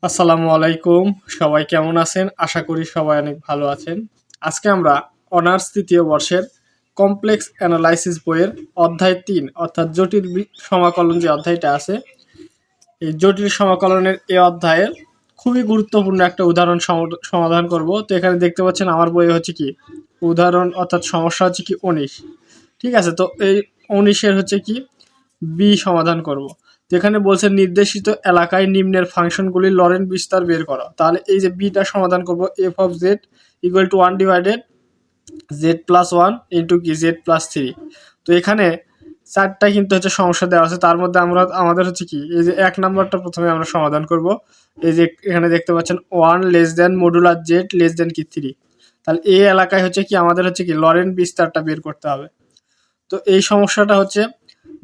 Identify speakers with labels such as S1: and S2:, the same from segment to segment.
S1: আসসালামু আলাইকুম। সবাই কেমন আছেন? আশা করি সবাই অনেক ভালো আছেন। আজকে আমরা অনার্স ৩য় বর্ষের কমপ্লেক্স অ্যানালাইসিস বইয়ের অধ্যায় ৩ অর্থাৎ জটিল সমাকলন যে অধ্যায়টা আছে, এই জটিল সমাকলনের এই অধ্যায়ের খুবই গুরুত্বপূর্ণ একটা উদাহরণ সমাধান করব। তো এখানে দেখতে পাচ্ছেন আমার বইয়ে হচ্ছে কি উদাহরণ অর্থাৎ সমস্যা হচ্ছে কি ১৯। ঠিক আছে? তো এই ১৯-এর হচ্ছে কি বি সমাধান করব। তো এখানে বলছে নির্দেশিত এলাকায় নিম্নের ফাংশনগুলির লরেন্ট বিস্তার বের করো। তাহলে এই যে বিটা সমাধান করব F of Z equal to 1 divided Z plus 1 into কি জেড প্লাস 3। তো এখানে চারটা কিন্তু হচ্ছে সমস্যা দেওয়া আছে, তার মধ্যে আমাদের হচ্ছে কি এই যে ১ নাম্বারটা প্রথমে আমরা সমাধান করব। এই যে এখানে দেখতে পাচ্ছেন 1 less than modular Z less than কি 3। তাহলে এই এলাকায় হচ্ছে কি আমাদের হচ্ছে কি লরেন্ট বিস্তারটা বের করতে হবে। তো এই সমস্যাটা হচ্ছে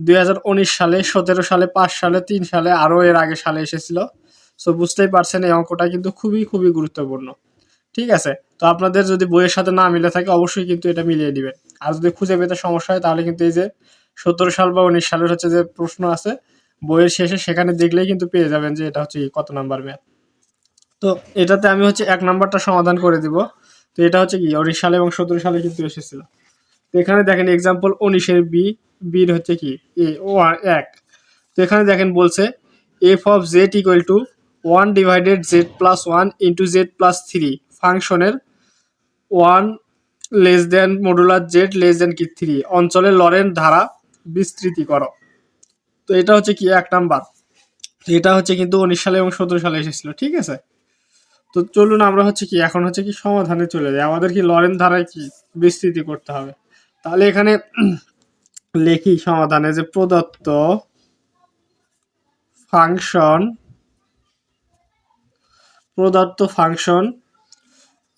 S1: 2019 সালে, 17 সালে, 5 সালে, 3 সালে, আরও এর আগে সালে এসেছিল। সো বুঝতেই পারছেন এই অঙ্কটা কিন্তু খুবই খুবই গুরুত্বপূর্ণ। ঠিক আছে? তো আপনাদের যদি বইয়ের সাথে না মিলে থাকে অবশ্যই কিন্তু এটা মিলিয়ে দিবেন। আর যদি খুঁজে পেতে সমস্যা হয় তাহলে কিন্তু এই যে 17 সাল বা 19 সালের হচ্ছে যে প্রশ্ন আছে বইয়ের শেষে, সেখানে দেখলেই কিন্তু পেয়ে যাবেন যে এটা হচ্ছে কত নাম্বার ম্যাথ। তো এটাতে আমি হচ্ছে 1 নাম্বারটা সমাধান করে দিব। তো এটা হচ্ছে কি 19 সালে এবং 17 সালে কিন্তু এসেছিল। তো এখানে দেখেন এক্সাম্পল 19-এর বির হচ্ছে কি এ ও 1। তো এখানে দেখেন বলছে F of Z equal to 1 divided Z plus 1 into Z plus 3 ফাংশনের 1 less than modular Z less than কি 3 অঞ্চলের লরেন্ট ধারা বিস্তৃতি করো। তো এটা হচ্ছে কি 1 নাম্বার। এটা হচ্ছে কিন্তু 19 সালে এবং 17 সালে এসেছিল। ঠিক আছে? তো চলুন আমরা হচ্ছে কি এখন হচ্ছে কি সমাধানে চলে যাই। আমাদের কি লরেন্ট ধারায় কি বিস্তৃতি করতে হবে। তাহলে এখানে লেখি সমাধানে যে প্রদত্ত function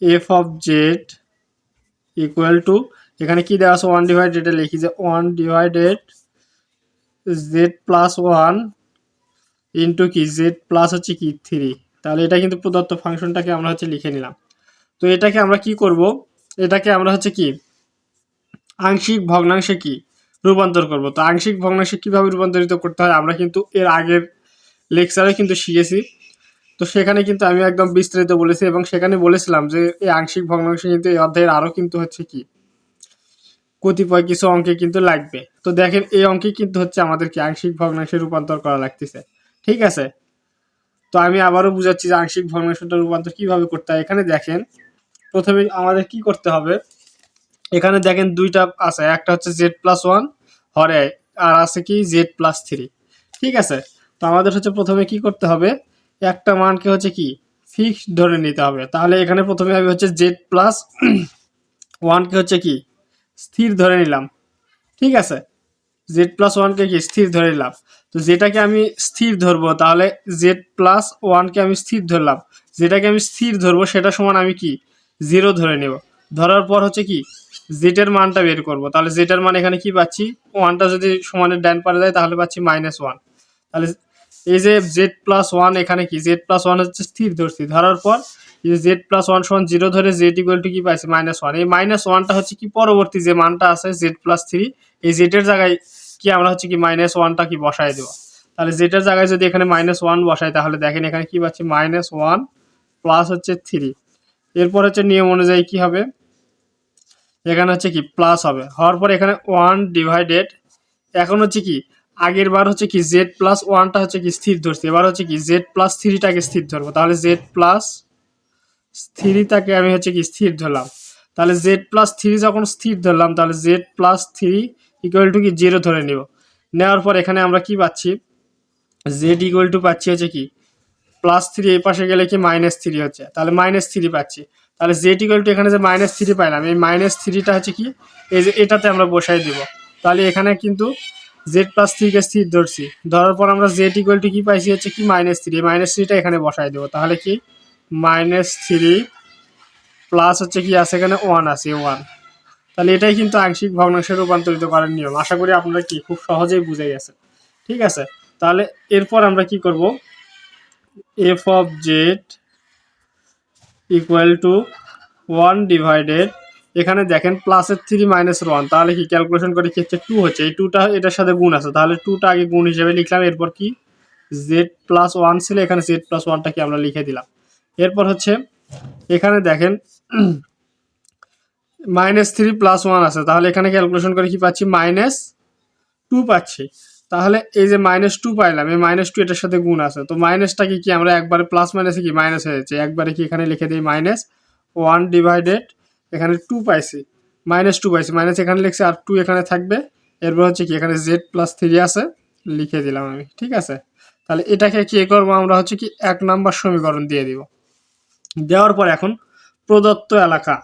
S1: F of Z equal to, এখানে কি দেওয়া আছে 1 ডিভাইডেড, এটা লিখি যে 1 ডিভাইডেড জেড প্লাস 1 ইন্টু কি জেড প্লাস হচ্ছে কি 3। তাহলে এটা কিন্তু প্রদত্ত ফাংশনটাকে আমরা হচ্ছে লিখে নিলাম। তো এটাকে আমরা কি করব, এটাকে আমরা হচ্ছে কি আংশিক ভগ্নাংশে কি রূপান্তর করব। তো আংশিক ভগ্নাংশে কিভাবে রূপান্তরিত করতে হয় আমরা কিন্তু এর আগের লেকচারে কিন্তু শিখেছি। তো সেখানে কিন্তু আমি একদম বিস্তারিত বলেছি এবং সেখানে বলেছিলাম যে এই আংশিক ভগ্নাংশ কিন্তু এই অধ্যায়ের আরও কিন্তু হচ্ছে কি কতিপয় কিছু অঙ্কে কিন্তু লাগবে। তো দেখেন এই অঙ্কে কিন্তু হচ্ছে আমাদের কি আংশিক ভগ্নাংশে রূপান্তর করা লাগতেছে। ঠিক আছে? তো আমি আবারও বুঝাচ্ছি যে আংশিক ভগ্নাংশটা রূপান্তর কিভাবে করতে হয়। এখানে দেখেন প্রথমে আমাদের কি করতে হবে, এখানে দেখেন দুইটা আছে, একটা হচ্ছে জেড প্লাস 1 হরে আর আছে কি জেড প্লাস 3। ঠিক আছে? তো আমাদের হচ্ছে প্রথমে কি করতে হবে, একটা মানকে হচ্ছে কি ফিক্সড ধরে নিতে হবে। তাহলে এখানে প্রথমে আমি হচ্ছে জেড প্লাস 1কে হচ্ছে কি স্থির ধরে নিলাম। ঠিক আছে? জেড প্লাস 1কে কি স্থির ধরে নিলাম। তো যেটাকে আমি স্থির ধরবো, তাহলে জেড প্লাস 1কে আমি স্থির ধরলাম, যেটাকে আমি স্থির ধরবো সেটা সমান আমি কি 0 ধরে নেব। ধরার পর হচ্ছে কি জেড এর মানটা বের করব। তাহলে জেড এর মান এখানে কি পাচ্ছি, 1টা যদি সমানের ডান পারে যায় তাহলে পাচ্ছি -1। তাহলে এই যে জেড প্লাস 1 এখানে কি জেড প্লাস 1 হচ্ছে স্থির ধরছি, ধরার পর জেড প্লাস 1 সমান 0 ধরে জেড ইকুয়াল টু কি পাইছি -1। এই -1টা হচ্ছে কি পরবর্তী যে মানটা আছে জেড প্লাস 3, এই জেড এর জায়গায় কি আমরা হচ্ছে কি -1টা কি বসাই দেব। তাহলে জেড এর জায়গায় যদি এখানে -1 বসাই তাহলে দেখেন এখানে কি পাচ্ছি -1 প্লাস হচ্ছে 3। এরপর হচ্ছে নিয়ম অনুযায়ী কি হবে, এখানে হচ্ছে কি প্লাস হবে, হওয়ার পর এখানে 1 ডিভাইডেড, এখন হচ্ছে কি আগের বার হচ্ছে কি জেড প্লাস 1টা হচ্ছে কি স্থির ধরছি, এবার হচ্ছে কি জেড প্লাস 3টাকে স্থির ধরবো। তাহলে জেড প্লাস 3টাকে আমি হচ্ছে কি স্থির ধরলাম। তাহলে জেড প্লাস 3 যখন স্থির ধরলাম তাহলে জেড প্লাস 3 ইকুয়াল টু কি 0 ধরে নেব। নেওয়ার পর এখানে আমরা কি পাচ্ছি, জেড ইকুয়াল টু পাচ্ছি হচ্ছে কি +3, এই পাশে গেলে কি -3 হচ্ছে, তাহলে -3 পাচ্ছি। তাহলে জেড ইকুয়াল টু এখানে যে -3 পাইলাম, এই -3টা হচ্ছে কি এই যে এটাতে আমরা বসাই দিব। তাহলে এখানে কিন্তু জেড প্লাস 3কে স্থির ধরছি, ধরার পর আমরা জেড ইকুয়াল টু কি পাইছি হচ্ছে কি -3, এই -3টা এখানে বসাই দেবো। তাহলে কি -3 প্লাস হচ্ছে কি আছে এখানে 1 আছে 1। তাহলে এটাই কিন্তু আংশিক ভগ্নাংশে রূপান্তরিত করার নিয়ম। আশা করি আপনারা কি খুব সহজেই বুঝে গেছেন। ঠিক আছে? তাহলে এরপর আমরা কি করব, F of Z equal to 1 divided, এখানে দেখেন প্লাসের 3 -1, তাহলে কি ক্যালকুলেশন করে কি হচ্ছে 2 হচ্ছে, এই 2টা এটার সাথে গুণ আছে, তাহলে 2টা আগে গুণ হিসেবে লিখলাম, এরপর কি z+1 ছিল, এখানে z+1টাকে আমরা লিখে দিলাম। এরপর হচ্ছে এখানে দেখেন -3 + 1 আছে, তাহলে এখানে ক্যালকুলেশন করে কি পাচ্ছি, -2 পাচ্ছি। তাহলে এই যে -2 পাইলাম, এই -2 এটার সাথে গুণ আছে, তো মাইনাসটাকে কি আমরা একবারে প্লাস মাইনাসে কি মাইনাস হয়ে যাচ্ছে, একবারে কি এখানে লিখে দিই -1 ডিভাইডেড এখানে 2 পাইছি, -2 পাইছি, মাইনাস এখানে লিখছি আর 2 এখানে থাকবে। এরপর হচ্ছে কি এখানে z+3 আছে, লিখে দিলাম আমি, ঠিক আছে। তাহলে এটাকে কি করবো আমরা হচ্ছে কি 1 নাম্বার সমীকরণ দিয়ে দিব। দেওয়ার পর এখন প্রদত্ত এলাকা,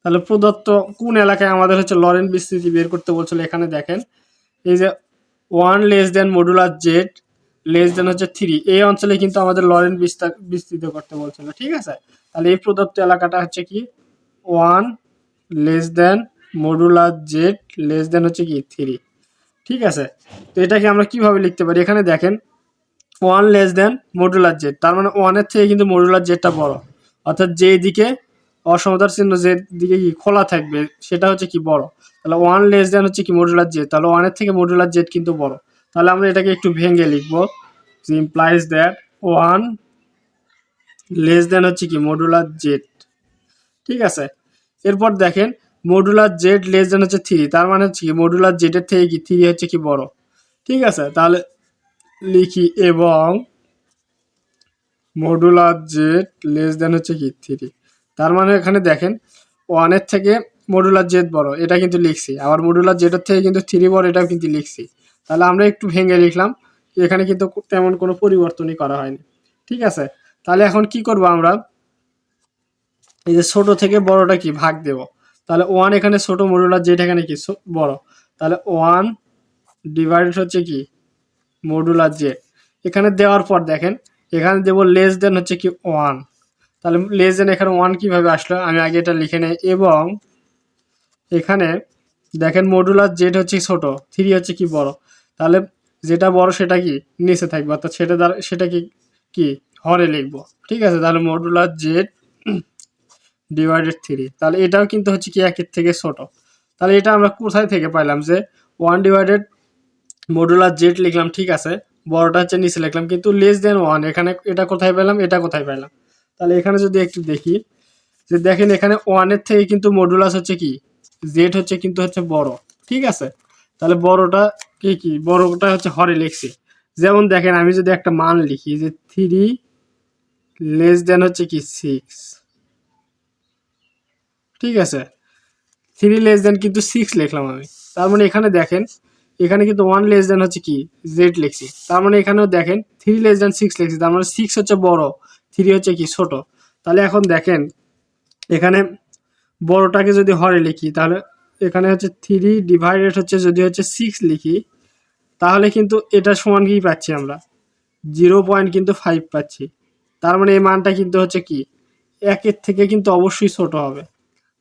S1: তাহলে প্রদত্ত কোন এলাকায় আমাদের হচ্ছে লরেন্ট বিস্তৃতি বের করতে বলছিল, এখানে দেখেন এই যে 1 less than modulus Z less than হচ্ছে 3, এই অঞ্চলে কিন্তু আমাদের লরেন্ট বিস্তৃত করতে বলছিল, ঠিক আছে। তাহলে এই প্রদত্ত এলাকাটা হচ্ছে কি 1 less than modulus Z less than হচ্ছে কি 3, ঠিক আছে। তো এটাকে আমরা কিভাবে লিখতে পারি, এখানে দেখেন 1 লেস দেন মডুলাস জেড, তার মানে 1 এর থেকে কিন্তু মডুলাস জেডটা বড়, অর্থাৎ যে দিকে অসমতার চিহ্ন যে দিকে কি খোলা থাকবে সেটা হচ্ছে কি বড়। তাহলে 1 লেস দেন হচ্ছে কি মডুলাস জেড, তাহলে 1 এর থেকে মডুলাস জেড কিন্তু বড়। তাহলে আমরা এটাকে একটু ভেঙে লিখবো, যে ইমপ্লাইজ দ্যাট 1 লেস দেন হচ্ছে কি মডুলাস জেড, ঠিক আছে। এরপর দেখেন মডুলাস জেড লেস দেন হচ্ছে 3, তার মানে হচ্ছে কি মডুলাস জেড এর থেকে কি 3 হচ্ছে কি বড়, ঠিক আছে। তাহলে লিখি এবং মডুলাস জেড লেস দেন হচ্ছে কি 3, তার মানে এখানে দেখেন 1 এর থেকে মডুলাস জেড বড়, এটা কিন্তু লিখছি, আবার মডুলাস জেড এর থেকে কিন্তু 3 বড়, এটাও কিন্তু লিখছি। তাহলে আমরা একটু ভেঙে লিখলাম, এখানে কিন্তু তেমন কোনো পরিবর্তনই করা হয়নি, ঠিক আছে। তাহলে এখন কি করব আমরা, এই যে ছোট থেকে বড়টা কি ভাগ দেব, তাহলে 1 এখানে ছোট, মডুলাস জেড এখানে কি বড়, তাহলে 1 ডিভাইডেড হচ্ছে কি মডুলাস জেড। এখানে দেওয়ার পর দেখেন এখানে দেব লেস দেন হচ্ছে কি 1, তাহলে লেস দেন এখানে 1 কিভাবে আসলো, আমি আগে এটা লিখে নেই। এবং এখানে দেখেন মডুলাস জেড হচ্ছে ছোট, 3 হচ্ছে কি বড়, তাহলে যেটা বড় সেটা কি নিচে থাকবে, অর্থাৎ সেটা কি হরে লিখবো, ঠিক আছে। তাহলে মডুলাস জেড ডিভাইডেড 3, তাহলে এটাও কিন্তু হচ্ছে কি 1 এর থেকে ছোট। তাহলে এটা আমরা কোথায় থেকে পাইলাম, যে 1 ডিভাইডেড মডুলাস জেড লিখলাম, ঠিক আছে, বড়টা হচ্ছে নিচে লিখলাম, কিন্তু লেস দেন 1 এখানে এটা কোথায় পেলাম, এটা কোথায় পেলাম। তাহলে এখানে যদি একটু দেখি, যে দেখেন এখানে 1 এর থেকে কিন্তু মডুলাস হচ্ছে কি জেড হচ্ছে কিন্তু হচ্ছে বড়, ঠিক আছে। তাহলে বড়টা কি বড়টা হচ্ছে হরে লিখছি। যেমন দেখেন আমি যদি একটা মান লিখি যে 3 লেস দেন হচ্ছে কি 6, ঠিক আছে, 3 লেস দেন কিন্তু 6 লিখলাম আমি, তার মানে এখানে দেখেন এখানে কিন্তু 1 লেস দেন হচ্ছে কি জেড লিখছি, তার মানে এখানেও দেখেন 3 লেস দেন 6 লিখছি, তার মানে 6 হচ্ছে বড়, 3 হচ্ছে কি ছোট। তাহলে এখন দেখেন এখানে বড়টাকে যদি হরে লিখি, তাহলে এখানে হচ্ছে 3 ডিভাইডেড হচ্ছে যদি হচ্ছে 6 লিখি, তাহলে কিন্তু এটা সমান কি পাচ্ছি আমরা 0.5 পাচ্ছি। তার মানে এই মানটা কিন্তু হচ্ছে কি 1 এর থেকে কিন্তু অবশ্যই ছোট হবে।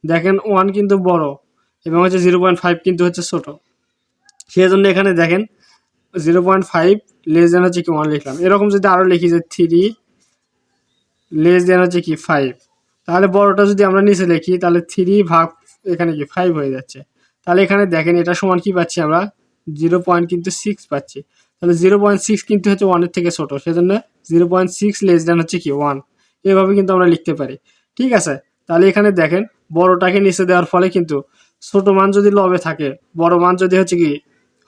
S1: দেখেন 1 কিন্তু বড় এবং হচ্ছে 0.5 কিন্তু হচ্ছে ছোট, সেই জন্য এখানে দেখেন 0.5 লেস দেন হচ্ছে কি 1 লিখলাম। এরকম যদি আরো লিখি যে 3 লেস দেন হচ্ছে কি 5, তাহলে বড়টা যদি আমরা নিচে লিখি তাহলে 3 ভাগ এখানে কি 5 হয়ে যাচ্ছে। তাহলে এখানে দেখেন এটা সমান কি পাচ্ছি আমরা 0.6 পাচ্ছি। তাহলে 0.6 কিন্তু হচ্ছে 1 এর থেকে ছোট, সেজন্য 0.6 লেস দেন হচ্ছে কি 1, এভাবে কিন্তু আমরা লিখতে পারি, ঠিক আছে। তাহলে এখানে দেখেন বড়টাকে নিচে দেওয়ার ফলে কিন্তু ছোট মান যদি লবে থাকে, বড় মান যদি হচ্ছে কি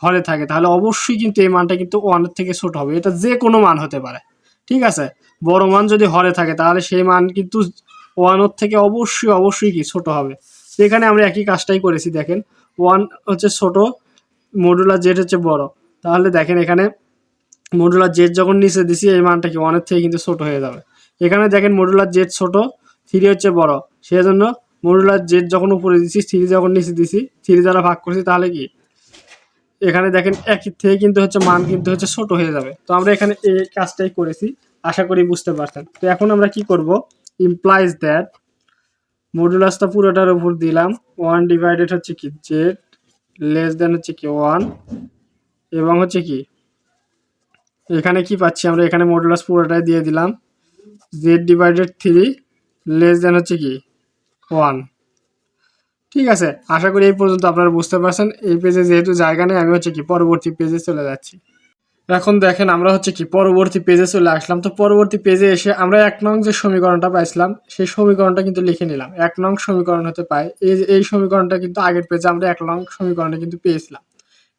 S1: হরে থাকে, তাহলে অবশ্যই কিন্তু এই মানটা কিন্তু 1 এর থেকে ছোট হবে, এটা যে কোনো মান হতে পারে, ঠিক আছে। বড় মান যদি হরে থাকে তাহলে সেই মান কিন্তু 1 এর থেকে অবশ্যই কি ছোট হবে। এখানে আমরা একই কাজটাই করেছি, দেখেন 1 হচ্ছে ছোট, মডুলাস জেড হচ্ছে বড়, তাহলে দেখেন এখানে মডুলাস জেড যখন নিচে দিছি এই মানটা কি 1 এর থেকে কিন্তু ছোট হয়ে যাবে। এখানে দেখেন মডুলাস জেড ছোট, 3 হচ্ছে বড়, সেই জন্য মডুলাস জেড যখন উপরে দিছি 3 যখন নিচে দিছি 3 দ্বারা ভাগ করছি, তাহলে কি এখানে দেখেন 1 এর থেকে কিন্তু হচ্ছে মান কিন্তু হচ্ছে ছোট হয়ে যাবে। তো আমরা এখানে এই কাজটাই করেছি, আশা করি বুঝতে পারছেন। তো এখন আমরা কি করব, ইমপ্লাইজ দ্যাট মডুলাসটা পুরোটার উপর দিলাম 1 ডিভাইডেড হচ্ছে কি জেড লেস দেন হচ্ছে কি 1, এবং হচ্ছে কি এখানে কি পাচ্ছি আমরা, এখানে মডুলাস পুরোটাই দিয়ে দিলাম জেড ডিভাইডেড 3 লেস দেন হচ্ছে কি 1, ঠিক আছে, আশা করি এই পর্যন্ত আপনারা বুঝতে পারছেন। এই পেজে যেহেতু জায়গা নেই, আমি হচ্ছে কি পরবর্তী পেজে চলে যাচ্ছি। এখন দেখেন আমরা হচ্ছে কি পরবর্তী পেজে চলে আসলাম। তো পরবর্তী পেজে এসে আমরা ১ নং যে সমীকরণটা পাইছিলাম সেই সমীকরণটা কিন্তু লিখে নিলাম। ১ নং সমীকরণ হতে পায় এই সমীকরণটা কিন্তু আগের পেজে আমরা ১ নং সমীকরণে কিন্তু পেয়েছিলাম।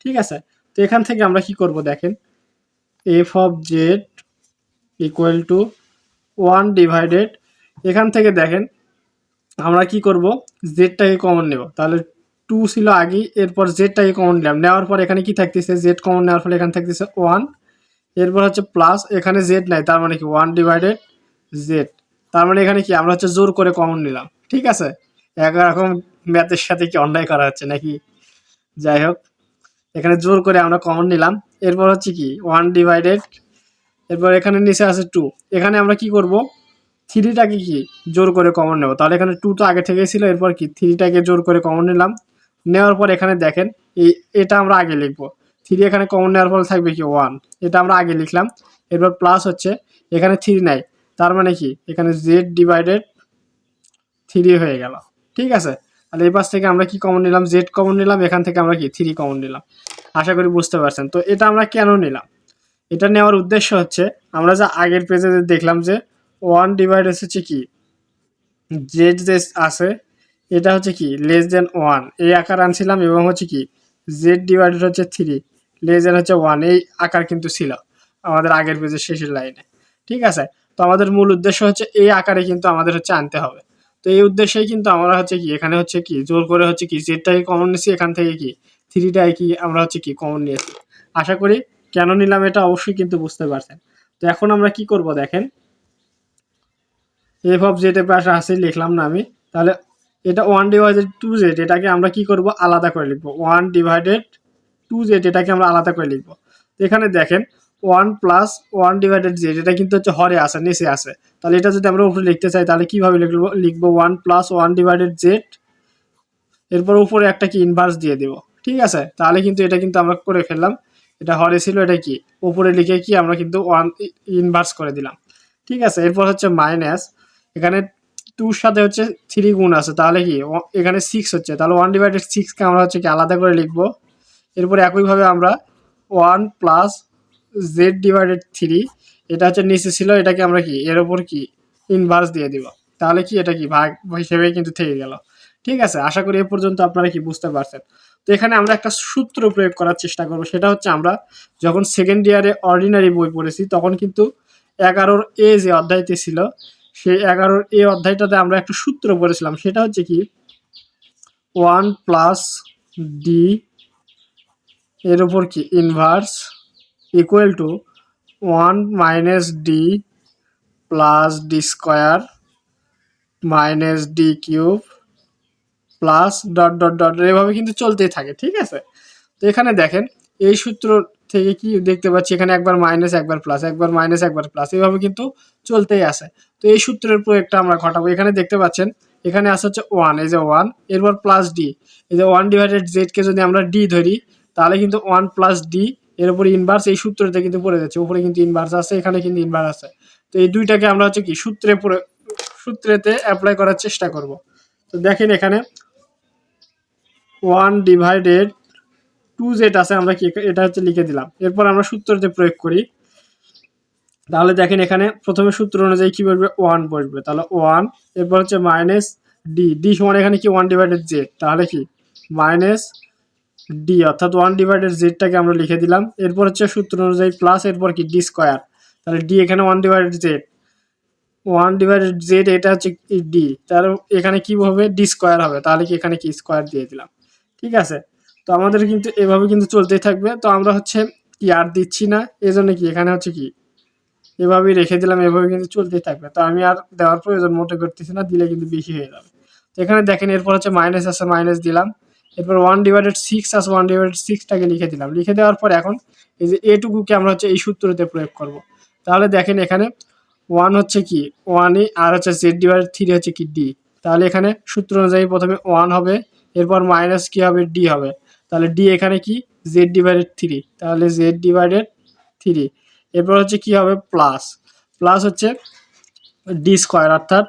S1: ঠিক আছে, তো এখান থেকে আমরা কি করব দেখেন, F of Z equal to 1 divided, এখান থেকে দেখেন আমরা কি করব, জেডটাকে কমন নেব। তাহলে 2 ছিল আগে, এরপর জেডটাকে কমন নিলাম, নেওয়ার পর এখানে কি থাকতেছে, জেড কমন নেওয়ার ফলে এখানে থাকতেছে 1, এরপর হচ্ছে প্লাস, এখানে জেড নাই তার মানে কি 1 ডিভাইডেড জেড, তার মানে এখানে কি আমরা হচ্ছে জোর করে কমন নিলাম। ঠিক আছে, একরকম ম্যাথের সাথে কি অন্যায় করা হচ্ছে নাকি, যাই হোক এখানে জোর করে আমরা কমন নিলাম। এরপর হচ্ছে কি 1 ডিভাইডেড, এরপর এখানে নিচে আছে 2, এখানে আমরা কি করব, থ্রিটাকে কি জোর করে কমন নেব। তাহলে এখানে 2 তো আগে থেকেই ছিল, এরপর কি থ্রিটাকে জোর করে কমন নিলাম। নেওয়ার পর এখানে দেখেন এটা আমরা আগে লিখবো, 3 এখানে কমন নেওয়ার ফলে থাকবে কি 1, এটা আমরা আগে লিখলাম। এরপর প্লাস হচ্ছে এখানে 3 নাই, তার মানে কি এখানে জেড ডিভাইডেড 3 হয়ে গেল। ঠিক আছে, তাহলে এই পাশ থেকে আমরা কি কমন নিলাম, জেড কমন নিলাম, এখান থেকে আমরা কি 3 কমন নিলাম। আশা করি বুঝতে পারছেন। তো এটা আমরা কেন নিলাম, এটা নেওয়ার উদ্দেশ্য হচ্ছে আমরা যা আগের পেজে দেখলাম যে 1 ডিভাইড হচ্ছে কি জেড যে আছে এটা হচ্ছে কি লেস দেন 1 এই আকার আনছিলাম, এবং হচ্ছে কি জেড ডিভাইডেড হচ্ছে 3 লেস দেন হচ্ছে 1 এই আকার কিন্তু ছিল আমাদের আগের পেজের শেষের লাইনে। ঠিক আছে, তো আমাদের মূল উদ্দেশ্য হচ্ছে এই আকারে কিন্তু আমাদের হচ্ছে আনতে হবে। তো এই উদ্দেশ্যেই কিন্তু আমরা হচ্ছে কি এখানে হচ্ছে কি জোর করে হচ্ছে কি জেডটাকে কমন নিয়েছি, এখান থেকে কি থ্রিটাকে কি আমরা হচ্ছে কি কমন নিয়েছি। আশা করি কেন নিলাম এটা অবশ্যই কিন্তু বুঝতে পারছেন। তো এখন আমরা কি করব দেখেন, এফ অফ জেড এর পাশে আছে লিখলাম না আমি, তাহলে এটা 1 ডিভাইডেড 2z এটাকে আমরা কি করব আলাদা করে লিখব, 1 ডিভাইডেড 2z এটাকে আমরা আলাদা করে লিখব। তো এখানে দেখেন 1 প্লাস 1 ডিভাইডেড z এটা কিন্তু হচ্ছে হরে আছে, নিচে আছে, তাহলে এটা যদি আমরা উপরে লিখতে চাই তাহলে কিভাবে লিখবো 1 প্লাস 1 ডিভাইডেড z, এরপর উপরে একটা কি ইনভার্স দিয়ে দেব। ঠিক আছে, তাহলে কিন্তু এটা কিন্তু আমরা করে ফেললাম, এটা হরে ছিল, এটা কি উপরে লিখে কি আমরা কিন্তু 1 ইনভার্স করে দিলাম। ঠিক আছে, এরপর হচ্ছে মাইনাস, এখানে 2 এর সাথে হচ্ছে 3 গুণ আছে, তাহলে কি এখানে 6 হচ্ছে, তাহলে 1 ডিভাইডেড 6 কে আমরা হচ্ছে কি আলাদা করে লিখবো। এরপর একইভাবে আমরা 1 প্লাস z ডিভাইডেড 3 এটা হচ্ছে নিচে ছিল, এটাকে আমরা কি এর উপর কি ইনভার্স দিয়ে দিব, তাহলে কি এটা কি ভাগ হিসেবে কিন্তু থেকে গেল। ঠিক আছে, আশা করি এ পর্যন্ত আপনারা কি বুঝতে পারছেন। তো এখানে আমরা একটা সূত্র প্রয়োগ করার চেষ্টা করব, সেটা হচ্ছে আমরা যখন সেকেন্ড ইয়ারে অর্ডিনারি বই পড়েছি তখন কিন্তু 11 এ যে অধ্যায়টি ছিল সেই 11 এ অধ্যায়টাতে আমরা একটা সূত্র পড়েছিলাম, সেটা হচ্ছে কি 1 প্লাস ডি এর উপর কি inverse equal to 1 minus D plus D square minus D cube plus dot dot dot, এভাবে কিন্তু চলতেই থাকে। ঠিক আছে, তো এখানে দেখেন এই সূত্র থেকে কি দেখতে পাচ্ছি, এখানে একবার মাইনাস একবার প্লাস, একবার মাইনাস একবার প্লাস, এইভাবে কিন্তু চলতেই আছে। তো এই সূত্রের প্রয়োগটা আমরা ঘটাবো। এখানে দেখতে পাচ্ছেন এখানে আছে হচ্ছে 1, এই যে 1, এরপর প্লাস ডি, এই যে 1 ডিভাইডেড জেড কে যদি আমরা ডি ধরি তাহলে কিন্তু 1 প্লাস ডি এর উপরে ইনভার্স, এই সূত্রতে কিন্তু পড়ে যাচ্ছে, উপরে কিন্তু ইনভার্স আছে, এখানে কিন্তু ইনভার্স আছে। তো এই দুইটাকে আমরা হচ্ছে কি সূত্রেতে অ্যাপ্লাই করার চেষ্টা করব। তো দেখেন এখানে 1 ডিভাইডেড 2z আছে, আমরা কি এটা হচ্ছে লিখে দিলাম। এরপর আমরা সূত্রতে প্রয়োগ করি, তাহলে দেখেন এখানে প্রথমে সূত্র অনুযায়ী কি বসবে 1 বসবে, তাহলে 1, এরপর হচ্ছে মাইনাস ডি, ডি সমান এখানে কি 1 ডিভাইডেড জেড, তাহলে কি মাইনাস ডি, অর্থাৎ 1 ডিভাইডেড জেডটাকে আমরা লিখে দিলাম। এরপর হচ্ছে সূত্র অনুযায়ী প্লাস, এরপর কি ডি স্কোয়ার, তাহলে ডি এখানে 1 ডিভাইডেড জেড, 1 ডিভাইডেড জেড এটা হচ্ছে ডি, তার এখানে কি হবে ডি স্কোয়ার হবে, তাহলে কি এখানে কি স্কোয়ার দিয়ে দিলাম। ঠিক আছে, তো আমাদের কিন্তু এভাবে কিন্তু চলতেই থাকবে। তো আমরা হচ্ছে কি আর দিচ্ছি না, এই জন্য কি এখানে হচ্ছে কি এভাবেই রেখে দিলাম, এভাবে কিন্তু চলতেই থাকবে। তো আমি আর দেওয়ার প্রয়োজন মোটে করতেছি না, দিলে কিন্তু বেশি হয়ে যাবে। তো এখানে দেখেন এরপর হচ্ছে মাইনাস আছে, মাইনাস দিলাম। এরপর 1 ডিভাইডেড 6 আছে, 1 ডিভাইডেড 6টাকে লিখে দিলাম। লিখে দেওয়ার পর এখন এই যে এটুকুকে আমরা হচ্ছে এই সূত্রতে প্রয়োগ করব। তাহলে দেখেন এখানে 1 হচ্ছে কি 1ই, আর হচ্ছে জেড ডিভাইডেড 3 হচ্ছে কি ডি, তাহলে এখানে সূত্র অনুযায়ী প্রথমে 1 হবে, এরপর মাইনাস কি হবে ডি হবে, তাহলে ডি এখানে কি জেড ডিভাইডেড 3, তাহলে জেড ডিভাইডেড 3, এরপর হচ্ছে কি হবে প্লাস, প্লাস হচ্ছে ডি স্কোয়ার, অর্থাৎ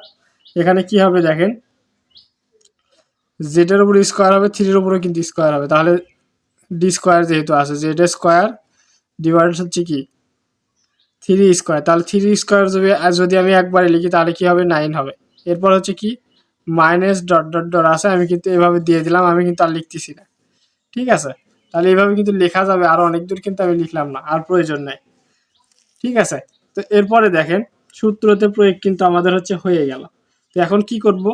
S1: এখানে কি হবে দেখেন জেডের উপর স্কোয়ার হবে, 3-এর উপরেও কিন্তু স্কোয়ার হবে, তাহলে ডি স্কোয়ার যেহেতু আছে জেড স্কোয়ার ডিভাইডেড হচ্ছে কি 3 স্কোয়ার, তাহলে 3 স্কোয়ার যদি আমি একবারে লিখি তাহলে কি হবে 9 হবে। এরপর হচ্ছে কি মাইনাস ডট ডট ডট আছে, আমি কিন্তু এভাবে দিয়ে দিলাম, আমি কিন্তু আর লিখতেছি না। ঠিক আছে, তাহলে এইভাবে কিন্তু লেখা যাবে, আরো অনেক দূর কিন্তু আমি লিখলাম না, আর প্রয়োজন নাই। ঠিক আছে, তো এরপরে দেখেন সূত্রতে প্রয়োগ কিন্তু আমাদের হচ্ছে হয়ে গেল। তো এখন কি করব,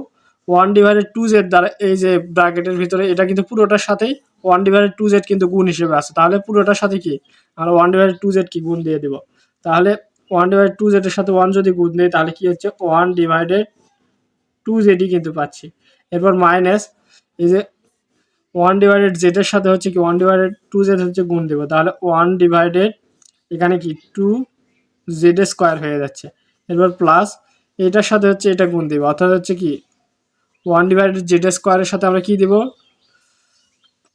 S1: 1/2z দ্বারা এই যে ব্র্যাকেটের ভিতরে এটা কিন্তু পুরোটার সাথেই 1/2z কিন্তু গুণ হিসেবে আছে, তাহলে পুরোটার সাথে কি আমরা 1/2z কি গুণ দিয়ে দিব, তাহলে 1/2z এর সাথে 1 যদি গুণ দেই তাহলে কি হচ্ছে 1/2z কিন্তু পাচ্ছি। এরপর মাইনাস এই যে 1/z এর সাথে হচ্ছে কি 1/2z হচ্ছে গুণ দেব, তাহলে 1/ এখানে কি 2z স্কোয়ার হয়ে যাচ্ছে। এরপর প্লাস এটার সাথে হচ্ছে এটা গুণ দিব, অর্থাৎ হচ্ছে কি 1/z স্কোয়ারের সাথে আমরা কি দিব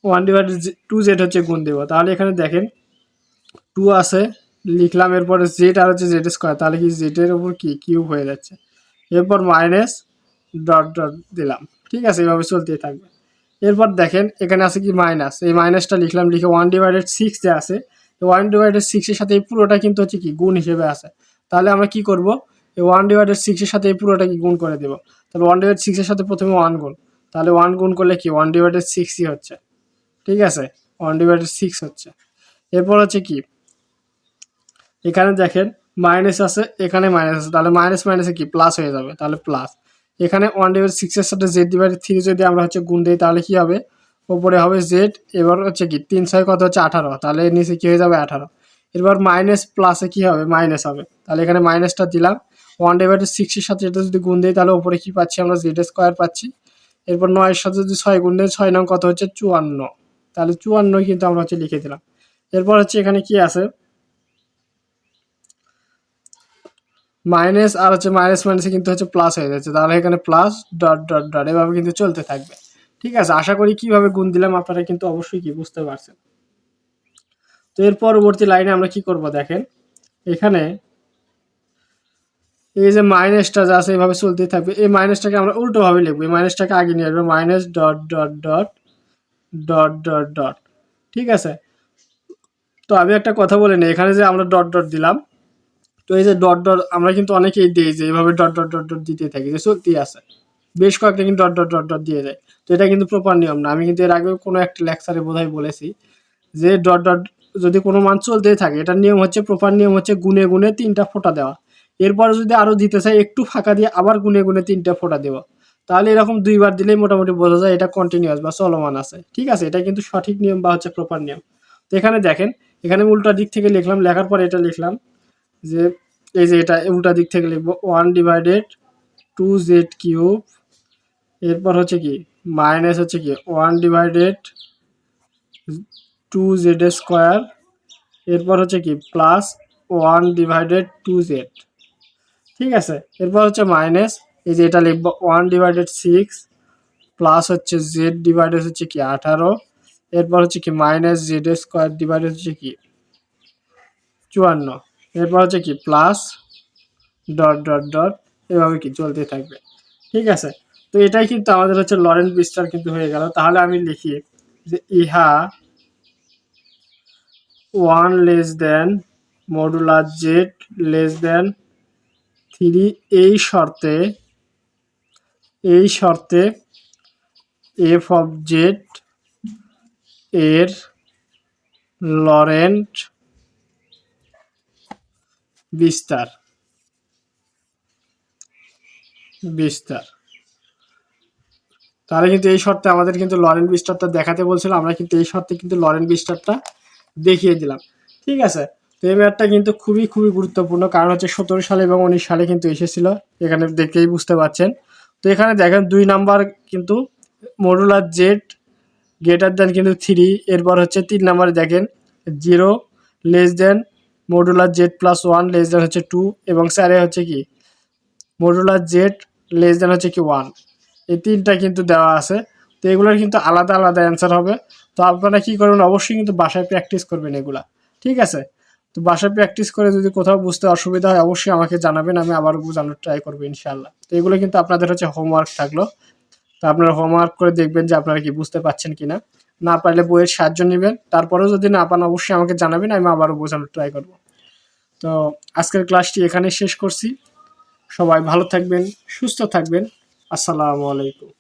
S1: 1/2z হচ্ছে গুণ দেব, তাহলে এখানে দেখেন 2 আছে লিখলাম, এরপরে জেড আর হচ্ছে জেড স্কোয়ার, তাহলে কি জেডের উপর কি কিউব হয়ে যাচ্ছে। এরপর মাইনাস ডট ডট দিলাম। ঠিক আছে, এইভাবে চলতেই থাকবে। এরপর দেখেন এখানে আছে কি মাইনাস, এই মাইনাসটা লিখলাম, লিখে 1/6 যে আছে 1/6 এর সাথে এই পুরোটা কিন্তু হচ্ছে কি গুণ হিসেবে আছে, তাহলে আমরা কি করব এই 1/6 এর সাথে এই পুরোটা কি গুণ করে দেব, তাহলে 1/6 এর সাথে প্রথমে 1 গুণ, তাহলে 1 গুণ করলে কি 1/6ই হচ্ছে। ঠিক আছে, 1/6 হচ্ছে। এরপর হচ্ছে কি এখানে দেখেন মাইনাস আছে, এখানে মাইনাস আছে, তাহলে মাইনাস মাইনাসে কি প্লাস হয়ে যাবে, তাহলে প্লাস। এখানে 1/6 এর সাথে z/3 যদি আমরা হচ্ছে গুণ দিই তাহলে কি হবে, উপরে হবে z, এবার হচ্ছে কি 3 6 কত হচ্ছে 18, তাহলে নিচে কি হয়ে যাবে 18। এরপর মাইনাস প্লাসে কি হবে মাইনাস হবে, তাহলে এখানে মাইনাসটা দিলাম, 1/6 এর সাথে এটা যদি গুণ দিই তাহলে উপরে কি পাচ্ছি আমরা z স্কোয়ার পাচ্ছি। এরপর 9 এর সাথে যদি 6 গুণ দিই 6 9 কত হচ্ছে 54, তাহলে 54 কিন্তু আমরা হচ্ছে লিখে দিলাম। এরপর হচ্ছে এখানে কি আছে মাইনাস আর হচ্ছে মাইনাস মাইনাসে কিন্তু হচ্ছে প্লাস হয়ে যাচ্ছে, তাহলে এখানে প্লাস ডট ডট ডট এভাবে কিন্তু চলতে থাকবে। ঠিক আছে, আশা করি কিভাবে গুণ দিলাম আপনারা কিন্তু অবশ্যই কি বুঝতে পারছেন। তো এর পরবর্তী লাইনে আমরা কি করব দেখেন, এখানে এই যে মাইনাসটা যা আছে এইভাবে চলতেই থাকবে, এই মাইনাসটাকে আমরা উল্টো ভাবে লিখবো, এই মাইনাসটাকে আগে নিয়ে আসবো, minus dot dot dot dot dot dot. ঠিক আছে, তো আমি একটা কথা বলে নিই, এখানে যে আমরা ডট ডট দিলাম, তো এই যে ডট ডট আমরা কিন্তু অনেকেই দিই যে এইভাবে ডট ডট ডট ডট দিতে থাকি, যে চলতেই আছে বেশ কয়েকটা কিন্তু ডট ডট ডট ডট দিয়ে যায়, তো এটা কিন্তু প্রপার নিয়ম না। আমি কিন্তু এর আগেও কোনো একটা লেকচারে বোধহয় বলেছি যে ডট ডট যদি কোনো মান চলতেই থাকে, এটার নিয়ম হচ্ছে প্রপার নিয়ম হচ্ছে গুনে গুনে 3টা ফোঁটা দেওয়া, এরপরে যদি আরও দিতে চাই একটু ফাঁকা দিয়ে আবার গুনে গুনে 3টা ফোঁটা দেওয়া, তাহলে এরকম 2বার দিলেই মোটামুটি বোঝা যায় এটা কন্টিনিউয়াস বা চলমান আছে। ঠিক আছে, এটা কিন্তু সঠিক নিয়ম বা হচ্ছে প্রপার নিয়ম। তো এখানে দেখেন, এখানে উল্টা দিক থেকে লিখলাম, লেখার পরে এটা লিখলাম যে এই যে এটা উল্টা দিক থেকে লিখবো 1/2z³, এরপর হচ্ছে কি মাইনাস হচ্ছে কি 1/2z², এরপর হচ্ছে কি প্লাস 1/2z। ঠিক আছে, এরপর হচ্ছে মাইনাস এই যে এটা লিখবো 1/6 প্লাস হচ্ছে z ডিভাইডেড হচ্ছে কি 18, এরপর হচ্ছে কি মাইনাস z² ডিভাইডেড হচ্ছে কি 54, এরপর হচ্ছে কি প্লাস ডট ডট ডট এভাবে কি চলতে থাকবে। ঠিক আছে, তো এটাই কিন্তু আমাদের হচ্ছে লরেন্ট বিস্তার কিন্তু হয়ে গেল। তাহলে আমি লিখি যে ইহা 1 less than modulus Z less than 3 এই শর্তে এফ অফ জেড এর লরেন্ট বিস্তার তাহলে কিন্তু এই শর্তে আমাদের কিন্তু লরেন্ট বিস্তারটা দেখাতে বলছিল, আমরা কিন্তু এই শর্তে কিন্তু লরেন্ট বিস্তারটা দেখিয়ে দিলাম। ঠিক আছে, তো এই ম্যাথটা কিন্তু খুবই খুবই গুরুত্বপূর্ণ, কারণ হচ্ছে 17 সালে এবং 19 সালে কিন্তু এসেছিল, এখানে দেখেই বুঝতে পারছেন। তো এখানে দেখেন 2 নাম্বার কিন্তু মডুলার জেড গ্রেটার দেন কিন্তু 3, এরপর হচ্ছে 3 নাম্বারে দেখেন 0 less than modular Z plus 1 less than হচ্ছে 2, এবং 4 হচ্ছে কি মডুলার জেড লেস দেন হচ্ছে কি 1। এই 3টা কিন্তু দেওয়া আছে, তো এগুলোর কিন্তু আলাদা আলাদা অ্যান্সার হবে। তো আপনারা কি করবেন, অবশ্যই কিন্তু বাসায় প্র্যাকটিস করবেন এগুলা। ঠিক আছে, তো বাসায় প্র্যাকটিস করে যদি কোথাও বুঝতে অসুবিধা হয় অবশ্যই আমাকে জানাবেন, আমি আবার বোঝানোর ট্রাই করবো ইনশাল্লাহ। তো এগুলো কিন্তু আপনাদের হচ্ছে হোমওয়ার্ক থাকলো। তো আপনারা হোমওয়ার্ক করে দেখবেন যে আপনারা কি বুঝতে পারছেন কিনা। না পারলে বইয়ের সাহায্য নেবেন, তারপরেও যদি না পান অবশ্যই আমাকে জানাবেন, আমি আবারও বোঝানোর ট্রাই করব। তো আজকের ক্লাসটি এখানে শেষ করছি। সবাই ভালো থাকবেন, সুস্থ থাকবেন। আসসালামু আলাইকুম।